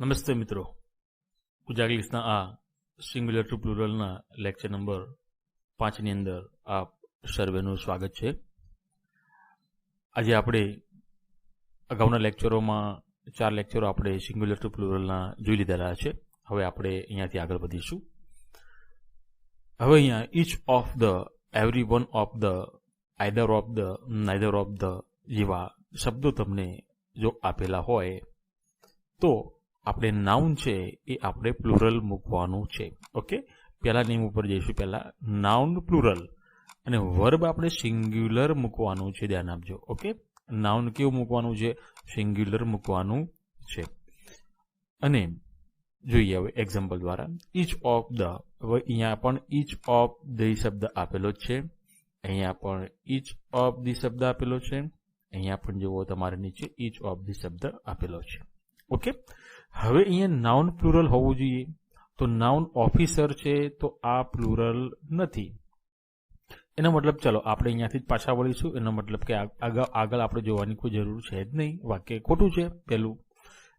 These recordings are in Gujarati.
નમસ્તે મિત્રો, ઉજાગલીસના આ સિંગ્યુલર ટુ પ્લુરલના લેક્ચર નંબર 5ની અંદર આપ સર્વેનું સ્વાગત છે. આજે આપણે અગાઉના લેક્ચરોમાં 4 લેક્ચરો આપણે સિંગ્યુલર ટુ પ્લુરલના જોઈ લીધેલા છે. હવે આપણે અહીંયાથી આગળ વધીશું. હવે અહીંયા inch of the, every one of the, either of the, neither of the જેવા શબ્દો તમને જો આપેલા હોય તો આપણે નાઉન છે એ આપણે પ્લુરલ મૂકવાનું છે. ઓકે, પહેલા નેમ ઉપર જઈશું. પહેલા નાઉન પ્લુરલ અને વર્બ આપણે સિંગ્યુલર મૂકવાનું છે. ધ્યાન આપજો. ઓકે, નાઉન કેવું મૂકવાનું છે? સિંગ્યુલર મૂકવાનું છે. અને જોઈએ હવે એક્ઝામ્પલ દ્વારા. ઈચ ઓફ ધ, હવે અહીંયા પણ ઈચ ઓફ ધ શબ્દ આપેલો જ છે. અહીંયા પણ ઈચ ઓફ ધી શબ્દ આપેલો છે. અહીંયા પણ જુઓ તમારે નીચે ઈચ ઓફ ધી શબ્દ આપેલો છે. ઓકે, હવે અહીંયા નાઉન પ્લુરલ હોવું જોઈએ. તો નાઉન ઓફિસર છે તો આ પ્લુરલ નથી. એનો મતલબ ચલો આપણે અહીંયાથી જ પાછા વળીશું. એનો મતલબ કે આગળ આપણે જોવાની કોઈ જરૂર છે જ નહીં. વાક્ય ખોટું છે પહેલું.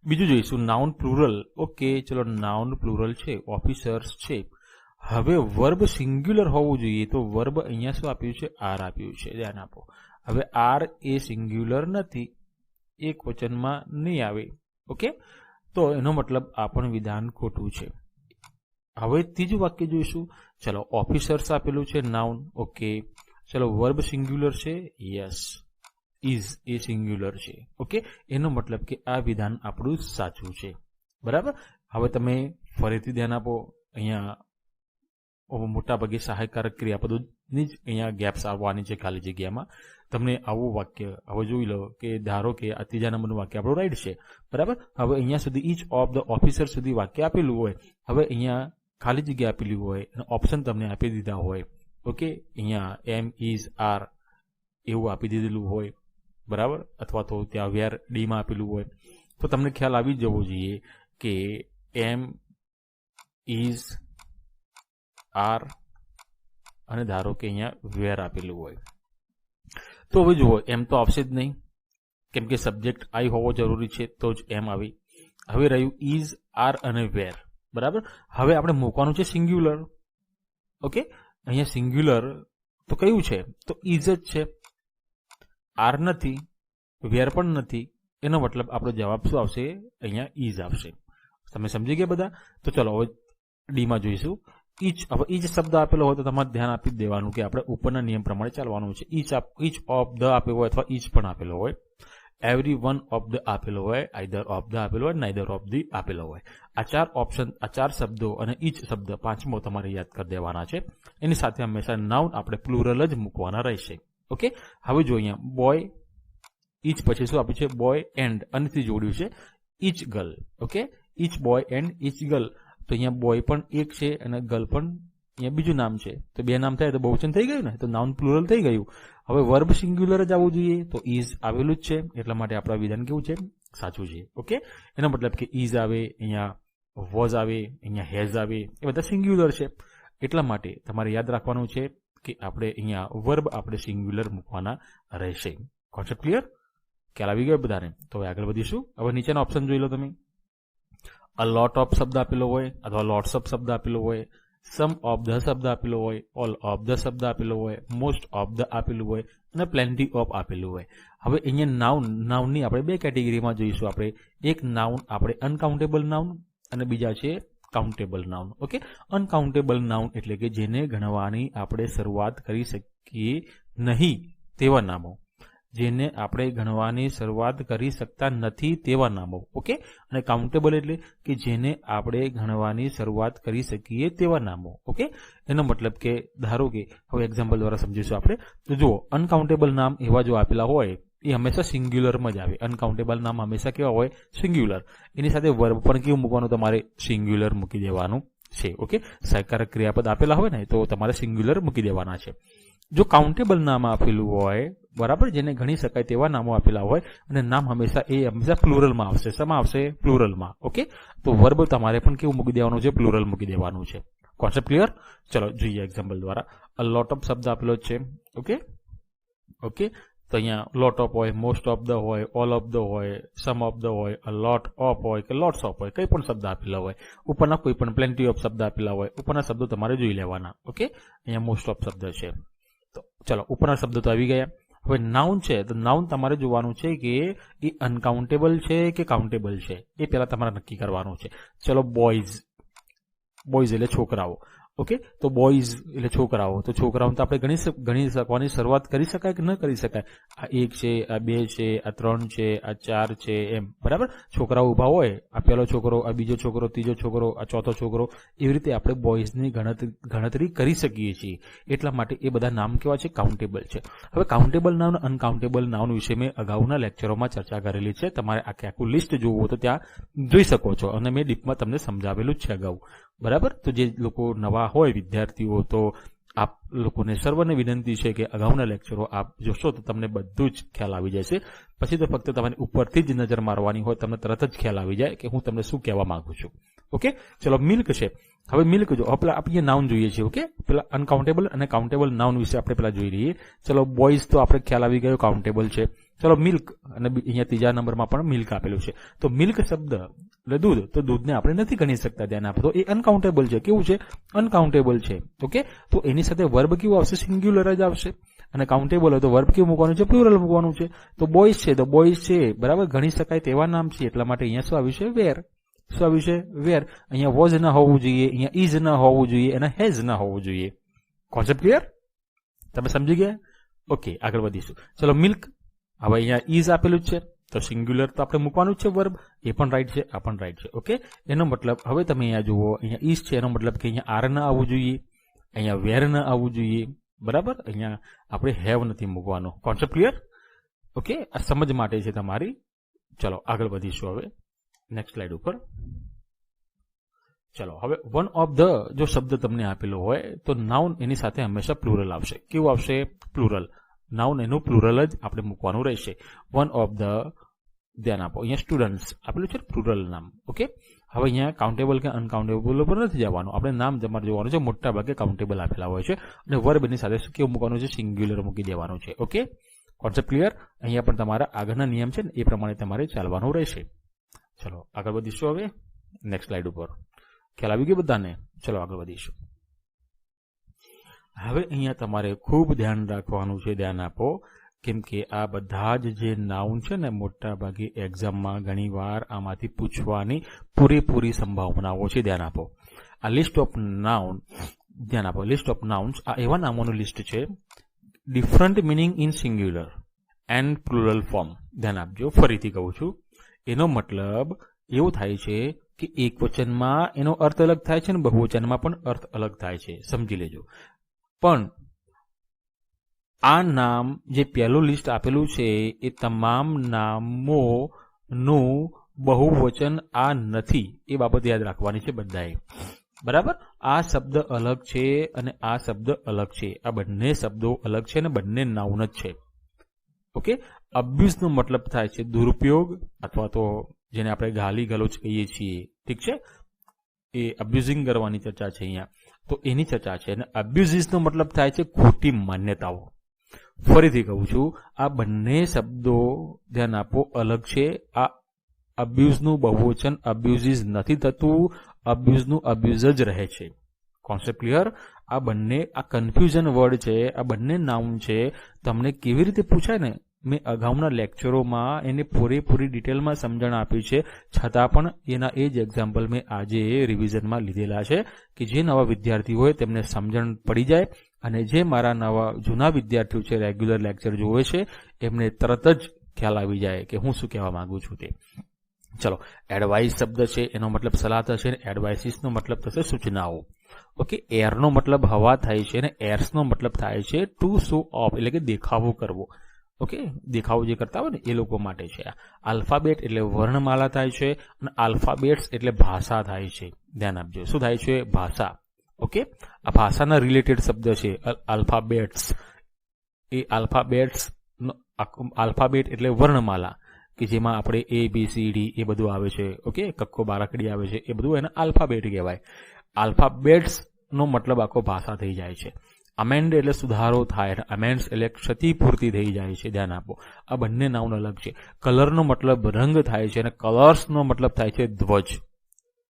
બીજું જોઈશું નાઉન પ્લુરલ. ઓકે, ચલો નાઉન પ્લુરલ છે, ઓફિસર્સ છે. હવે વર્બ સિંગ્યુલર હોવું જોઈએ. તો વર્બ અહીંયા શું આપ્યું છે? આર આપ્યું છે. ધ્યાન આપો. હવે આર એ સિંગ્યુલર નથી, એક વચનમાં નહીં આવે. ઓકે, તો એનો મતલબ આ પણ વિધાન ખોટું છે. હવે ત્રીજું વાક્ય જોઈશું. ચલો ઓફિસર્સ આપેલું છે નાઉન. ઓકે, ચલો વર્બ સિંગ્યુલર છે. યસ, ઇઝ એ સિંગ્યુલર છે. ઓકે, એનો મતલબ કે આ વિધાન આપણું સાચું છે. બરાબર. હવે તમે ફરીથી ધ્યાન આપો. અહીંયા મોટાભાગે સહાયકારક ક્રિયાપદોની જ અહીંયા ગેપ્સ આવવાની છે ખાલી જગ્યામાં. તમને આવું વાક્ય હવે જોઈ લો કે ધારો કે આ ત્રીજા નંબરનું વાક્ય આપણું રાઈટ છે. બરાબર. હવે અહીંયા સુધી ઈચ ઓફ ધ ઓફિસર સુધી વાક્ય આપેલું હોય. હવે અહીંયા ખાલી જગ્યા આપેલી હોય અને ઓપ્શન તમને આપી દીધા હોય. ઓકે, અહીંયા એમ, ઇઝ, આર એવું આપી દીધેલું હોય. બરાબર. અથવા તો ત્યાં વેર ડીમાં આપેલું હોય તો તમને ખ્યાલ આવી જવો જોઈએ કે એમ, ઇઝ, આર અને ધારો કે અહીંયા વેર આપેલું હોય. તો હવે જુઓ, એમ તો આવશે જ નહીં, કેમ કે સબ્જેક્ટ આઈ હોવો જરૂરી છે તો જ એમ આવી. હવે રહ્યું ઇઝ, આર અને વેર. બરાબર. હવે આપણે મૂકવાનું છે સિંગ્યુલર. ઓકે, અહીંયા સિંગ્યુલર તો કયું છે? તો ઇઝ જ છે. આર નથી, વેર પણ નથી. એનો મતલબ આપણો જવાબ શું આવશે? અહીંયા ઇઝ આવશે. તમે સમજી ગયા બધા? તો ચલો હવે ડીમાં જોઈશું. ઈચ. હવે ઈચ શબ્દ આપેલો હોય તો તમારે ધ્યાન આપી દેવાનું કે આપણે ઉપરના નિયમ પ્રમાણે ચાલવાનું છે. ઈચ ઓફ ધ આપેલો હોય અથવા ઈચ પણ આપેલો હોય. એવરી વન ઓફ ધ આપેલો હોય, આઈધર ઓફ ધ આપેલો હોય, નાઈધર ઓફ ધી આપેલો હોય. આ 4 ઓપ્શન, આ 4 શબ્દો અને ઈચ શબ્દ પાંચમો તમારે યાદ કરી દેવાના છે. એની સાથે હંમેશા નાઉન આપણે પ્લુરલ જ મૂકવાના રહેશે. ઓકે, હવે જો અહીંયા બોય, ઈચ પછી શું આપ્યું છે? બોય એન્ડ, અનેથી જોડ્યું છે each girl. Okay, each boy and each girl. તો અહીંયા બોય પણ એક છે અને ગર્લ પણ અહીંયા બીજું નામ છે. તો બે નામ થાય તો બહુવચન થઈ ગયું ને, તો નાઉન પ્લુરલ થઈ ગયું. હવે વર્બ સિંગ્યુલર જ આવવું જોઈએ. તો ઇઝ આવેલું જ છે, એટલા માટે આપણા વિધાન કેવું છે? સાચું છે. ઓકે, એનો મતલબ કે ઇઝ આવે, અહીંયા વોઝ આવે, અહીંયા હેઝ આવે, એ બધા સિંગ્યુલર છે. એટલા માટે તમારે યાદ રાખવાનું છે કે આપણે અહીંયા વર્બ આપણે સિંગ્યુલર મૂકવાના રહેશે. Concept clear? ખ્યાલ આવી ગયો બધાને? તો હવે આગળ વધીશું. હવે નીચેના ઓપ્શન જોઈ લો તમે. અ લોટ ઓફ શબ્દ આપેલો હોય અથવા લોટ્સ ઓફ શબ્દ આપેલો હોય, સમ ઓફ ધ શબ્દ આપેલો હોય, ઓલ ઓફ ધ શબ્દ આપેલો હોય, મોસ્ટ ઓફ ધ આપેલું હોય અને પ્લેન્ટી ઓફ આપેલું હોય. હવે અહીંયા નાઉનની આપણે 2 કેટેગરીમાં જોઈશું. આપણે એક નાઉન આપણે અનકાઉન્ટેબલ નાઉન અને બીજા છે countable noun. Okay, uncountable noun એટલે કે જેને ગણવાની આપણે શરૂઆત કરી શકીએ નહીં તેવા નામો. જેને આપણે ગણવાની શરૂઆત કરી શકતા નથી તેવા નામો. ઓકે, અને કાઉન્ટેબલ એટલે કે જેને આપણે ગણવાની શરૂઆત કરી શકીએ તેવા નામો. ઓકે, એનો મતલબ કે ધારો કે હવે એક્ઝામ્પલ દ્વારા સમજીશું આપણે. તો જુઓ, અનકાઉન્ટેબલ નામ એવા જો આપેલા હોય એ હંમેશા સિંગ્યુલરમાં જ આવે. અનકાઉન્ટેબલ નામ હંમેશા કેવા હોય? સિંગ્યુલર. એની સાથે વર્બ પણ કેવું મૂકવાનું? તમારે સિંગ્યુલર મૂકી દેવાનું છે. ઓકે, સહાયકારક ક્રિયાપદ આપેલા હોય ને તો તમારે સિંગ્યુલર મૂકી દેવાના છે. જો કાઉન્ટેબલ નામ આપેલું હોય, બરાબર, જેને ગણી શકાય તેવા નામો આપેલા હોય અને નામ હંમેશા પ્લુરલમાં આવશે. શેમાં આવશે? પ્લુરલમાં. ઓકે, તો વર્બ તમારે પણ કેવું મૂકી દેવાનું છે? પ્લુરલ મૂકી દેવાનું છે. Concept clear? ચલો જોઈએ એક્ઝામ્પલ દ્વારા. અ લોટ ઓફ શબ્દ આપેલો છે. ઓકે, તો અહીંયા લોટ ઓફ હોય, મોસ્ટ ઓફ ધ હોય, ઓલ ઓફ ધ હોય, સમ ઓફ ધ હોય, અ લોટ ઓફ હોય કે લોટ્સ ઓફ હોય, કંઈ પણ શબ્દ આપેલા હોય, ઉપરના કોઈ પણ પ્લેન્ટી ઓફ શબ્દ આપેલા હોય, ઉપરના શબ્દો તમારે જોઈ લેવાના. ઓકે, અહીંયા મોસ્ટ ઓફ શબ્દ છે. તો ચલો, ઉપરના શબ્દો તો આવી ગયા. હવે નાઉન છે, તો નાઉન તમારે જોવાનું છે કે એ અનકાઉન્ટેબલ છે કે કાઉન્ટેબલ છે, એ પહેલા તમારે નક્કી કરવાનું છે. ચલો, બોયઝ, બોયઝ એટલે છોકરાઓ. ઓકે, તો બોયઝ એટલે છોકરાઓ, તો છોકરાઓને તો આપણે ગણી શકવાની શરૂઆત કરી શકાય કે ન કરી શકાય? આ 1 છે, આ 2 છે, આ 3 છે, આ 4 છે, એમ બરાબર. છોકરાઓ ઉભા હોય, આ પહેલો છોકરો, આ બીજો છોકરો, ત્રીજો છોકરો, આ ચોથો છોકરો, એવી રીતે આપણે બોયઝની ગણતરી કરી શકીએ છીએ. એટલા માટે એ બધા નામ કેવા છે? કાઉન્ટેબલ છે. હવે કાઉન્ટેબલ નાઉન, અનકાઉન્ટેબલ નાઉન વિશે મેં અગાઉના લેક્ચરોમાં ચર્ચા કરેલી છે. તમારે આખું લિસ્ટ જોવું તો ત્યાં જોઈ શકો છો, અને મેં ડીપમાં તમને સમજાવેલું જ છે અગાઉ, બરાબર. તો જે લોકો નવા હોય વિદ્યાર્થીઓ, તો આપ લોકોને સર્વને વિનંતી છે કે અગાઉના લેક્ચરો આપ જોશો તો તમને બધું જ ખ્યાલ આવી જશે. પછી તો ફક્ત તમારે ઉપરથી જ નજર મારવાની હોય, તમને તરત જ ખ્યાલ આવી જાય કે હું તમને શું કહેવા માંગુ છું. ઓકે, ચલો, મિલ્ક છે. હવે મિલ્ક જો પેલા આપણે નાઉન જોઈએ છે. ઓકે, પેલા અનકાઉન્ટેબલ અને કાઉન્ટેબલ નાઉન વિશે આપણે પેલા જોઈ લઈએ. ચલો, બોયઝ તો આપણે ખ્યાલ આવી ગયો, કાઉન્ટેબલ છે. ચલો, મિલ્ક, અને અહીંયા ત્રીજા નંબરમાં પણ મિલ્ક આપેલું છે. તો મિલ્ક શબ્દ એટલે દૂધ, તો દૂધને આપણે નથી ગણી શકતા, ધ્યાન આપો. તો એ અનકાઉન્ટેબલ છે. કેવું છે? અનકાઉન્ટેબલ છે. ઓકે, તો એની સાથે વર્બ કેવું આવશે? સિંગ્યુલર જ આવશે. અને કાઉન્ટેબલ હોય તો વર્બ કેવું મૂકવાનું છે? પ્લુરલ મૂકવાનું છે. તો બોયઝ છે, તો બોયઝ છે, બરાબર, ગણી શકાય તેવા નામ છે. એટલા માટે અહીંયા શું આવ્યું છે? વેર. શું આવ્યું છે? વેર. અહીંયા વોઝ ના હોવું જોઈએ, અહીંયા ઇઝ ના હોવું જોઈએ, અને હેઝ ના હોવું જોઈએ. Concept clear? તમે સમજી ગયા? ઓકે, આગળ વધીશું. ચલો, મિલ્ક. હવે અહીંયા ઇઝ આપેલું જ છે, તો સિંગ્યુલર તો આપણે મૂકવાનું જ છે વર્બ. એ પણ રાઈટ છે, આ પણ રાઈટ છે. ઓકે, એનો મતલબ હવે તમે અહીંયા જુઓ, અહીંયા ઇઝ છે, એનો મતલબ કે અહીંયા આર ના આવવું જોઈએ, અહીંયા વેર ના આવવું જોઈએ, બરાબર. અહીંયા આપણે હેવ નથી મૂકવાનો. Concept clear? ઓકે, આ સમજ માટે છે તમારી. ચલો, આગળ વધીશું હવે નેક્સ્ટ સ્લાઇડ ઉપર. ચલો, હવે વન ઓફ ધ જો શબ્દ તમને આપેલો હોય તો નાઉન એની સાથે હંમેશા પ્લુરલ આવશે. કેવું આવશે? પ્લુરલ. નાઉન એનું પ્લુરલ જ આપણે મૂકવાનું રહેશે. વન ઓફ ધ, ધ્યાન આપો, અહીંયા સ્ટુડન્ટ્સ આપેલું છે, પ્લુરલ નામ. ઓકે, હવે અહીંયા કાઉન્ટેબલ કે અનકાઉન્ટેબલ ઉપર નથી જવાનું, આપણે નામ તમારે જોવાનું છે. મોટા ભાગે કાઉન્ટેબલ આપેલા હોય છે, અને વર્બ એની સાથે કેવું મૂકવાનું છે? સિંગ્યુલર મૂકી દેવાનું છે. Okay, concept clear? અહીંયા પણ તમારા આગળના નિયમ છે ને એ પ્રમાણે તમારે ચાલવાનું રહેશે. ચલો, આગળ વધીશું હવે નેક્સ્ટ સ્લાઇડ ઉપર. ખ્યાલ આવી ગયો બધાને? ચલો, આગળ વધીશું. હવે અહીંયા તમારે ખૂબ ધ્યાન રાખવાનું છે. ધ્યાન આપો, કેમ કે આ બધા જ જે નાઉન છે ને, મોટા ભાગે એક્ઝામમાં ઘણીવાર આમાંથી પૂછવાની પૂરેપૂરી સંભાવનાઓ છે. ધ્યાન આપો, આ લિસ્ટ ઓફ નાઉન, ધ્યાન આપો, લિસ્ટ ઓફ નાઉન્સ આ એવા નામોનું લિસ્ટ છે, different meaning in singular and plural form. ધ્યાન આપજો, ફરીથી કહું છું. એનો મતલબ એવું થાય છે કે એક વચનમાં એનો અર્થ અલગ થાય છે, અને બહુવચનમાં પણ અર્થ અલગ થાય છે. સમજી લેજો. પણ આ નામ જે પહેલું લિસ્ટ આપેલું છે એ તમામ નામોનું બહુવચન આ નથી, એ બાબત યાદ રાખવાની છે બધાએ, બરાબર. આ શબ્દ અલગ છે અને આ શબ્દ અલગ છે. આ બંને શબ્દો અલગ છે અને બંને નાઉન જ છે. ઓકે, અબ્યુઝનો મતલબ થાય છે દુરુપયોગ, અથવા તો જેને આપણે ગાલી ગલોચ કહીએ છીએ. ઠીક છે, એ અબ્યુઝિંગ કરવાની ચર્ચા છે અહીંયા, તો એની ચર્ચા છે. અને અબ્યુઝિસનો મતલબ થાય છે ખોટી માન્યતાઓ. ફરીથી કહું છું, આ બંને શબ્દો ધ્યાન આપો અલગ છે. આ અબ્યુઝનું બહુવચન અબ્યુઝિસ નથી થતું, અબ્યુઝનું અબ્યુઝ જ રહે છે. Concept clear? આ બંને, આ કન્ફ્યુઝન વર્ડ છે, આ બંને નાઉન છે. તમને કેવી રીતે પૂછાય ને, મેં અગાઉના લેક્ચરોમાં એને પૂરેપૂરી ડિટેલમાં સમજણ આપી છે, છતાં પણ એના એ જ એક્ઝામ્પલ મેં આજે રિવિઝનમાં લીધેલા છે કે જે નવા વિદ્યાર્થી હોય તેમને સમજણ પડી જાય, અને જે મારા નવા જૂના વિદ્યાર્થીઓ છે, રેગ્યુલર લેક્ચર જોવે છે, એમને તરત જ ખ્યાલ આવી જાય કે હું શું કહેવા માંગુ છું તે. ચલો, એડવાઇસ શબ્દ છે, એનો મતલબ સલાહ થશે, અને એડવાઇસીસનો મતલબ થશે સૂચનાઓ. ઓકે, એરનો મતલબ હવા થાય છે, અને એર્સનો મતલબ થાય છે ટુ શો ઓફ, એટલે કે દેખાવો કરવો. ઓકે, દેખાવો જે કરતા હોય ને એ લોકો માટે છે. આલ્ફાબેટ એટલે વર્ણમાલા થાય છે, અને આલ્ફાબેટ્સ એટલે ભાષા થાય છે. ધ્યાન આપજો, શું થાય છે? ભાષા. ઓકે, આ ભાષાના રિલેટેડ શબ્દ છે આલ્ફાબેટ્સ. એ આલ્ફાબેટ એટલે વર્ણમાલા, કે જેમાં આપણે ABCD એ બધું આવે છે. ઓકે, કક્કો બારાકડી આવે છે, એ બધું એને આલ્ફાબેટ કહેવાય. આલ્ફાબેટ્સ નો મતલબ આખો ભાષા થઈ જાય છે. અમેન્ડ એટલે સુધારો થાય, અમેન્ડ્સ એટલે ક્ષતિપૂર્તિ થઈ જાય છે. ધ્યાન આપો, આ બંને નાઉન અલગ છે. કલરનો મતલબ રંગ થાય છે અને કલર્સનો મતલબ થાય છે ધ્વજ.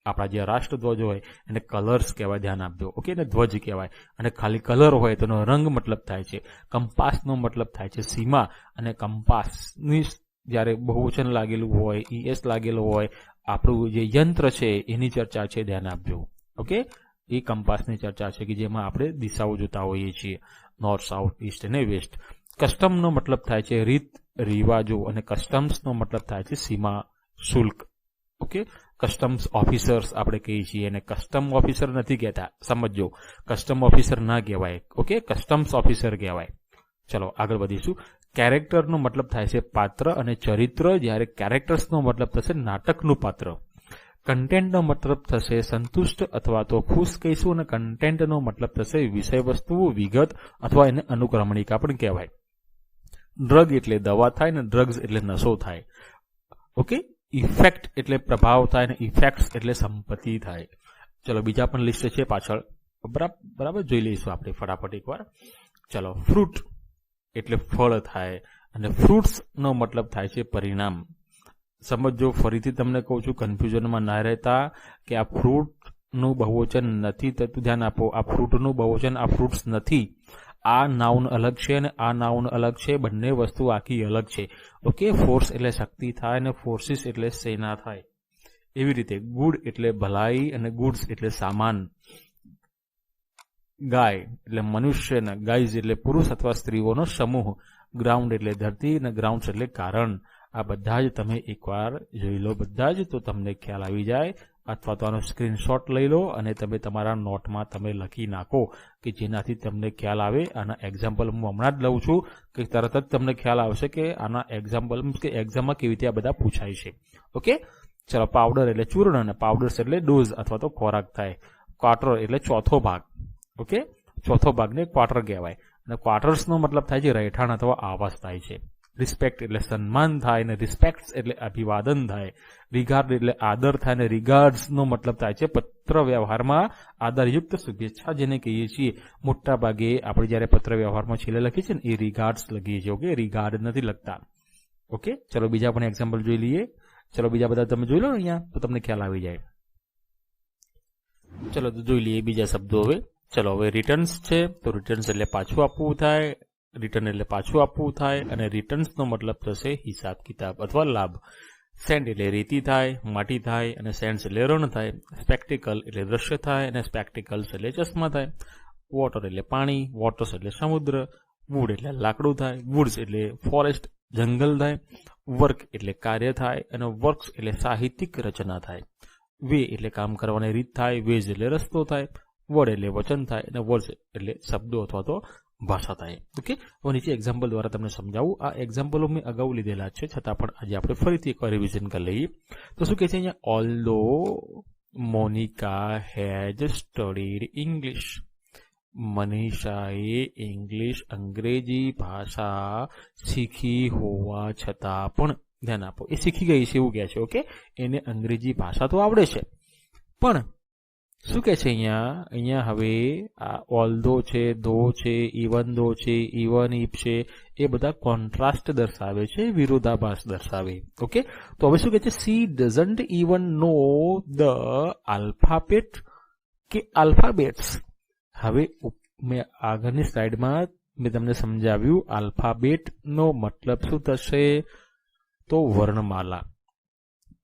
આપણા જે રાષ્ટ્રધ્વજ હોય એને કલર્સ કહેવાય. ધ્યાન આપજો. ઓકે, ને ધ્વજ કહેવાય. અને ખાલી કલર હોય તો એનો રંગ મતલબ થાય છે. કંપાસનો મતલબ થાય છે સીમા, અને કંપાસની જ્યારે બહુવચન લાગેલું હોય, ES લાગેલું હોય, આપણું જે યંત્ર છે એની ચર્ચા છે. ધ્યાન આપજો. ઓકે, એ કંપાસની ચર્ચા છે કે જેમાં આપણે દિશાઓ જોતા હોઈએ છીએ, નોર્થ, સાઉથ, ઈસ્ટ અને વેસ્ટ. કસ્ટમનો મતલબ થાય છે રીત રિવાજો, અને કસ્ટમ્સનો મતલબ થાય છે સીમા શુલ્ક. ઓકે, કસ્ટમ્સ ઓફિસર્સ આપણે કહીએ છીએ, અને કસ્ટમ ઓફિસર નથી કહેતા, સમજો. કસ્ટમ ઓફિસર ના કહેવાય. ઓકે, કસ્ટમ્સ ઓફિસર કહેવાય. ચલો આગળ વધીશું. કેરેક્ટરનો મતલબ થાય છે પાત્ર અને ચરિત્ર, જ્યારે કેરેક્ટર્સનો મતલબ થશે નાટકનું પાત્ર. કન્ટેન્ટનો મતલબ થશે સંતુષ્ટ અથવા તો ખુશ કહીશું, અને કન્ટેન્ટનો મતલબ થશે વિષય વસ્તુ, વિગત અથવા એને અનુક્રમણિકા પણ કહેવાય. ડ્રગ એટલે દવા થાય, ને ડ્રગ્સ એટલે નશો થાય. ઓકે, ઇફેક્ટ એટલે પ્રભાવ થાય, અને ઇફેક્ટ્સ એટલે સંપત્તિ થાય. ચલો બીજા પણ લિસ્ટ છે પાછળ, બરાબર જોઈ લઈશું આપણે ફટાફટ એકવાર. ચલો, ફ્રૂટ એટલે ફળ થાય, અને ફ્રૂટ્સ નો મતલબ થાય છે પરિણામ. સમજો, ફરીથી તમને કહું છું, કન્ફ્યુઝનમાં ના રહેતા કે આ ફ્રૂટનું બહુવચન નથી થતું. ધ્યાન આપો, આ ફ્રૂટનું બહુવચન આ ફ્રૂટ્સ નથી. આ નાઉન અલગ છે અને આ નાઉન અલગ છે. બંને વસ્તુ આખી અલગ છે. ઓકે, ફોર્સ એટલે શક્તિ થાય, અને ફોર્સિસ એટલે સેના થાય. એવી રીતે ગુડ એટલે ભલાઈ, અને ગુડ્સ એટલે સામાન. ગાય એટલે મનુષ્ય, ને ગાઈઝ એટલે પુરુષ અથવા સ્ત્રીઓનો સમૂહ. ગ્રાઉન્ડ એટલે ધરતી, અને ગ્રાઉન્ડ્સ એટલે કારણ. આ બધા જ તમે એકવાર જોઈ લો, બધા જ, તો તમને ખ્યાલ આવી જાય. અથવા તો આનો સ્ક્રીનશોટ લઈ લો અને તમે તમારા નોટમાં તમે લખી નાખો, કે જેનાથી તમને ખ્યાલ આવે. આના એક્ઝામ્પલ હું હમણાં જ લઉં છું કે તરત જ તમને ખ્યાલ આવશે કે આના એક્ઝામ્પલ કે એક્ઝામમાં કેવી રીતે આ બધા પૂછાય છે. ઓકે, ચલો. પાવડર એટલે ચૂર્ણ, અને પાવડર્સ એટલે ડોઝ અથવા તો ખોરાક થાય. ક્વાર્ટર એટલે ચોથો ભાગ. ઓકે, ચોથો ભાગને ક્વાર્ટર કહેવાય. અને ક્વાર્ટર્સનો મતલબ થાય છે રહેઠાણ અથવા આવાસ થાય છે. રિસ્પેક્ટ એટલે સન્માન થાય, અને રિસ્પેક્ટ્સ એટલે અભિવાદન થાય. રિગાર્ડ એટલે આદર થાય, અને રિગાર્ડ્સનો મતલબ થાય છે પત્ર વ્યવહારમાં આદરયુક્ત શુભેચ્છા જેને કહીએ છીએ. મોટા ભાગે આપણે જયારે પત્ર વ્યવહારમાં છેલ્લે લખીએ છીએ ને એ રિગાર્ડ્સ લખીએ છીએ. ઓકે, રિગાર્ડ નથી લખતા. ઓકે, ચલો બીજા પણ એક્ઝામ્પલ જોઈ લઈએ. ચલો બીજા બધા તમે જોઈ લો અહીંયા, તો તમને ખ્યાલ આવી જાય. ચલો તો જોઈ લઈએ બીજા શબ્દો હવે. ચલો હવે રિટર્ન્સ છે, તો રિટર્ન્સ એટલે પાછું આપવું થાય. રિટર્ન એટલે પાછું આપવું થાય, અને રિટર્ન્સનો મતલબ થશે હિસાબ કિતાબ અથવા લાભ. સેન્ડ એટલે રેતી થાય, માટી થાય, અને સેન્ડ્સ એટલે રણ થાય. સ્પેક્ટિકલ એટલે દ્રશ્ય થાય, અને સ્પેક્ટિકલ્સ એટલે ચશ્મા થાય. વોટર એટલે પાણી, વોટર્સ એટલે સમુદ્ર. વુડ એટલે લાકડું થાય, વુડ્સ એટલે ફોરેસ્ટ જંગલ થાય. વર્ક એટલે કાર્ય થાય, અને વર્ક્સ એટલે સાહિત્યિક રચના થાય. વે એટલે કામ કરવાની રીત થાય, વેજ એટલે રસ્તો થાય. વર્ડ એટલે વચન થાય, અને વર્ડ્સ એટલે શબ્દો અથવા તો ભાષા થાય. ઓકે, હવે નીચે એક્ઝામ્પલ દ્વારા તમને સમજાવું. આ એક્ઝામ્પલો મેં અગાઉ લીધેલા છે, છતાં પણ આજે આપણે ફરીથી એકવાર રિવિઝન કરી લઈએ. તો શું કહે છે અહીંયા? ઓલ્ધો મોનિકા હેઝ સ્ટડીડ ઇંગ્લિશ. મનીષાએ અંગ્રેજી ભાષા શીખી હોવા છતાં પણ, ધ્યાન આપો, એ શીખી ગઈ છે એવું કહે છે. ઓકે, એને અંગ્રેજી ભાષા તો આવડે છે, પણ શું કે છે અહીંયા હવે આ ઓલ્ધો છે, ધો છે, ઇવન ધો છે, ઇવન ઇફ છે, એ બધા કોન્ટ્રાસ્ટ દર્શાવે છે, વિરોધાભાસ દર્શાવે. ઓકે, તો હવે શું કે છે? C doesn't even no the alphabet કે આલ્ફાબેટ્સ. હવે મેં આગળની સ્લાઇડમાં મેં તમને સમજાવ્યું આલ્ફાબેટ નો મતલબ શું થશે? તો વર્ણમાલા,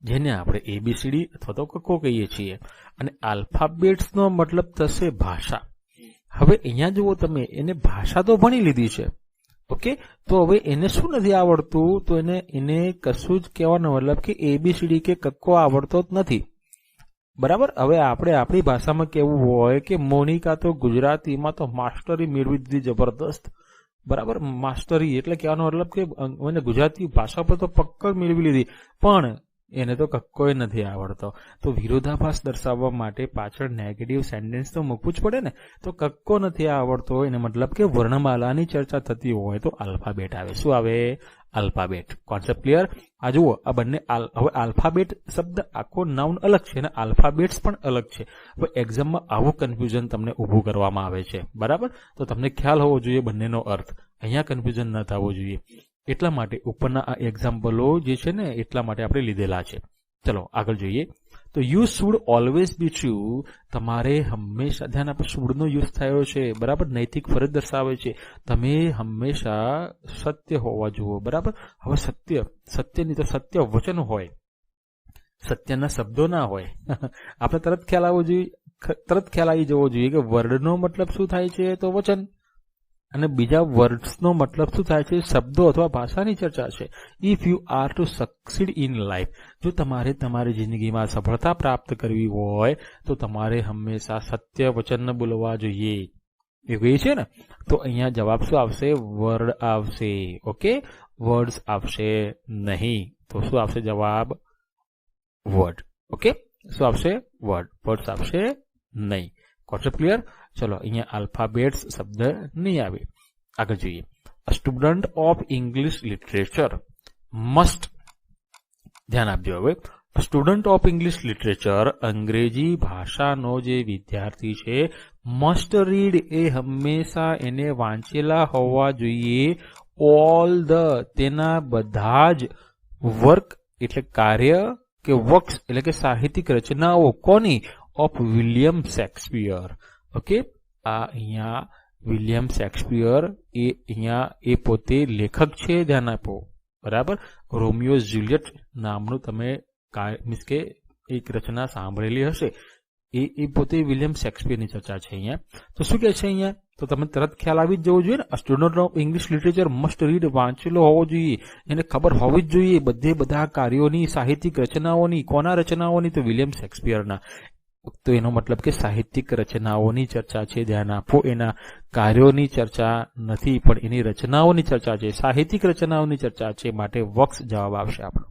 જેને આપણે ABCD અથવા તો કક્કો કહીએ છીએ. અને આલ્ફાબેટ્સ નો મતલબ થશે ભાષા. હવે અહીંયા જુઓ તમે, એને ભાષા તો ભણી લીધી છે. ઓકે, તો હવે એને શું નથી આવડતું? તો એને કશું જ કહેવાનો મતલબ કે ABCD કે કક્કો આવડતો જ નથી. બરાબર. હવે આપણે આપણી ભાષામાં કેવું હોય કે મોનિકા તો ગુજરાતીમાં તો માસ્ટરી મેળવી દીધી જબરદસ્ત. બરાબર, માસ્ટરી એટલે કહેવાનો મતલબ કે મને ગુજરાતી ભાષા પર તો પક્કડ મેળવી લીધી, પણ એને તો કક્કોય નથી આવડતો. તો વિરોધાભાસ દર્શાવવા માટે પાછળ નેગેટિવ સેન્ટેન્સ તો મૂકવું જ પડે ને. તો કક્કો નથી આવડતો એને મતલબ કે વર્ણમાલાની ચર્ચા થતી હોય તો આલ્ફાબેટ આવે. શું આવે? આલ્ફાબેટ. Concept clear? આ જુઓ, આ બંને હવે આલ્ફાબેટ શબ્દ આખો નાઉન અલગ છે અને આલ્ફાબેટ્સ પણ અલગ છે. હવે એક્ઝામમાં આવું કન્ફ્યુઝન તમને ઊભું કરવામાં આવે છે, બરાબર? તો તમને ખ્યાલ હોવો જોઈએ બંનેનો અર્થ. અહીંયા કન્ફ્યુઝન ન થવું જોઈએ. એટલા માટે ઉપરના આ એક્ઝામ્પલો જે છે ને એટલા માટે આપણે લીધેલા છે. ચલો આગળ જોઈએ. તો you should always be true. તમારે હંમેશા ધ્યાન આપો, શુડનો યુઝ થયો છે, બરાબર? નૈતિક ફરજ દર્શાવે છે. તમે હંમેશા સત્ય હોવા જુઓ, બરાબર? હવે સત્યની તો સત્ય વચન હોય, સત્યના શબ્દો ના હોય. આપણે તરત ખ્યાલ આવી જવો જોઈએ કે વર્ડનો મતલબ શું થાય છે? તો વચન. અને બીજા વર્ડ્સનો મતલબ શું થાય છે? શબ્દો અથવા ભાષાની ચર્ચા છે. If you are to succeed in life, જો તમારે તમારી જિંદગીમાં સફળતા પ્રાપ્ત કરવી હોય તો તમારે હંમેશા સત્ય વચન બોલવા જોઈએ. એવું છે ને? તો અહીંયા જવાબ શું આવશે? વર્ડ આવશે. ઓકે, વર્ડ્સ આવશે નહીં. તો શું આવશે જવાબ? વર્ડ. ઓકે, શું આવશે? વર્ડ્સ આવશે નહીં. Concept clear? ચલો અહીંયા આલ્ફાબેટ્સ શબ્દ નહીં આવે. આગળ જોઈએ. Student of English literature must, ધ્યાન આપજો. હવે સ્ટુડન્ટ ઓફ ઇંગ્લિશ લિટરેચર, અંગ્રેજી ભાષાનો જે વિદ્યાર્થી છે, મસ્ટ રીડ, એ હંમેશા એને વાંચેલા હોવા જોઈએ. ઓલ ધ, તેના બધા જ વર્ક એટલે કાર્ય કે વર્ક્સ એટલે કે સાહિત્યિક રચનાઓ. કોની? Of William Shakespeare. ઓકે, આ અહીંયા વિલિયમ શેક્સપિયર એ અહીંયા એ પોતે લેખક છે, ધ્યાન આપો, બરાબર? રોમિયો જુલિયટ નામનું તમે મીન્સ કે એક રચના સાંભળેલી હશે. એ પોતે વિલિયમ શેક્સપિયરની ચર્ચા છે અહીંયા. તો શું કહે છે અહીંયા? તો તમે તરત ખ્યાલ આવી જ જવો જોઈએ ને. Student of English literature must read, વાંચેલો હોવો જોઈએ, એને ખબર હોવી જ જોઈએ બધા કાર્યોની, સાહિત્યિક રચનાઓની. કોના રચનાઓની? તો વિલિયમ શેક્સપિયરના. તો એનો મતલબ કે સાહિત્યિક રચનાઓની ચર્ચા છે, ધ્યાન આપો. એના કાર્યોની ચર્ચા નથી, પણ એની રચનાઓની ચર્ચા છે, સાહિત્યિક રચનાઓની ચર્ચા છે. માટે વર્ક્સ જવાબ આવશે આપણો.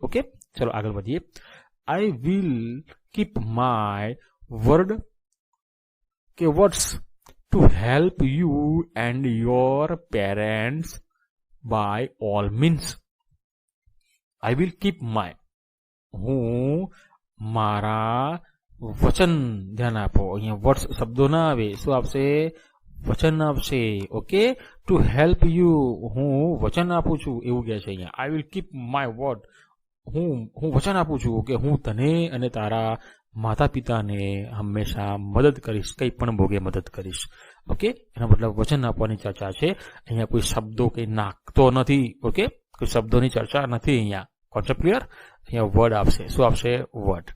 ઓકે, ચલો આગળ વધીએ. I will keep my words to help you and your parents by all means. I will keep my, હું મારા વચન, ધ્યાન આપો, અહીંયા વર્ડ્સ શબ્દો ના આવે. શું આવશે? વચન આવશે. ઓકે, ટુ હેલ્પ યુ, હું વચન આપું છું એવું કહે છે અહીંયા. આઈ વિલ કીપ માય વર્ડ, હું વચન આપું છું કે હું તને અને તારા માતા પિતાને હંમેશા મદદ કરીશ, કંઈ પણ ભોગે મદદ કરીશ. ઓકે, એનો મતલબ વચન આપવાની ચર્ચા છે. અહીંયા કોઈ શબ્દો કંઈ નાખતો નથી. ઓકે, કોઈ શબ્દોની ચર્ચા નથી અહીંયા. Concept clear? અહીંયા વર્ડ આવશે. શું આવશે? વર્ડ.